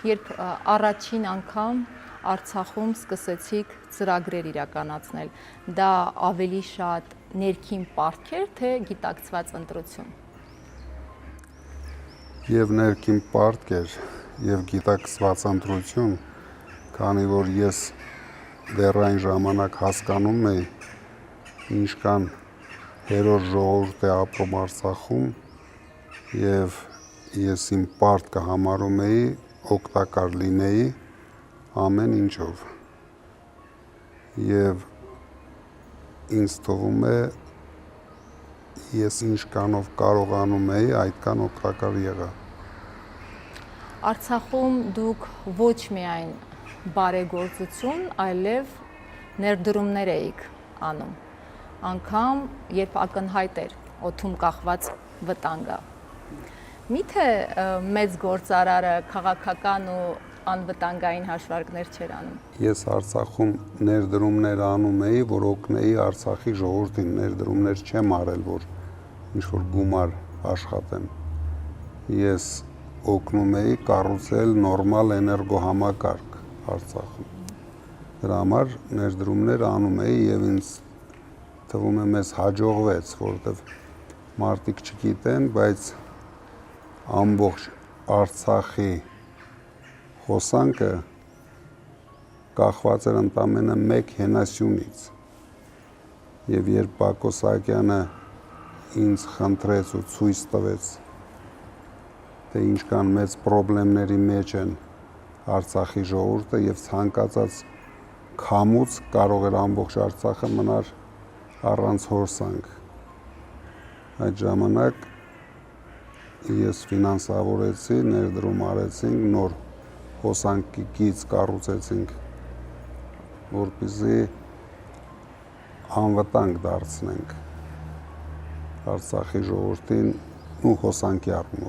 երբ առաջին անգամ Արցախում սկսեցիք ծրագրեր իրականացնել, դա ավելի շատ ներքին պարտք էր, թե գիտակցված ընտրություն։ Եվ ներքին պարտք էր, եւ գիտակցված ընտրություն, քանի որ ես դեռ այն ժամանակ հասկանում էի, ինչքան հերոս ժողովուրդ է ապրում Արցախում, եւ ես իմ պարտքը համարում էի օգտակար լինեի ամեն ինչով։ Եվ ինձ թվում է, ես ինչքանով կարողանում էի, այդքան օգտակար եղա։ Արցախում դուք ոչ միայն բարեգործություն, այլև ներդրումներ էիք անում, անգամ երբ ակնհայտ էր օդում կախված վտանգը։ Միթե մեծ գործարարը քաղաքական ու անվտանգային հաշվարկներ չէր անում։ Ես Արցախում ներդրումներ անում էի, որ օգնեի Արցախի ժողովրդին, ներդրումներ չեմ արել, որ ինչ-որ գումար աշխատեմ։ Ես օգնում էի կառուցել նորմալ էներգոհամակարգ Արցախում։ Դրա համար ներդրումներ անում էի եւ ինձ թվում է մեզ հաջողվեց, որովհետեւ մարդիկ չգիտեն, բայց ամբողջ Արցախի հոսանքը կախված էր ընդամենը մեկ հենասյունից։ Եվ երբ Բակո Սահակյանը ինձ խնդրեց ու ցույց տվեց, թե ինչքան մեծ խնդիրների մեջ են Արցախի ժողովուրդը եւ ցանկացած քամուց կարող էր ամբողջ Արցախը մնար առանց հոսանք։ Այդ ժամանակ ես ֆինանսավորեցի, ներդրում արեցինք, նոր հոսանքի գիծ կառուցեցինք, որպեսզի անվտանգ դարձնենք Արցախի ժողովրդին ու հոսանքի առումով։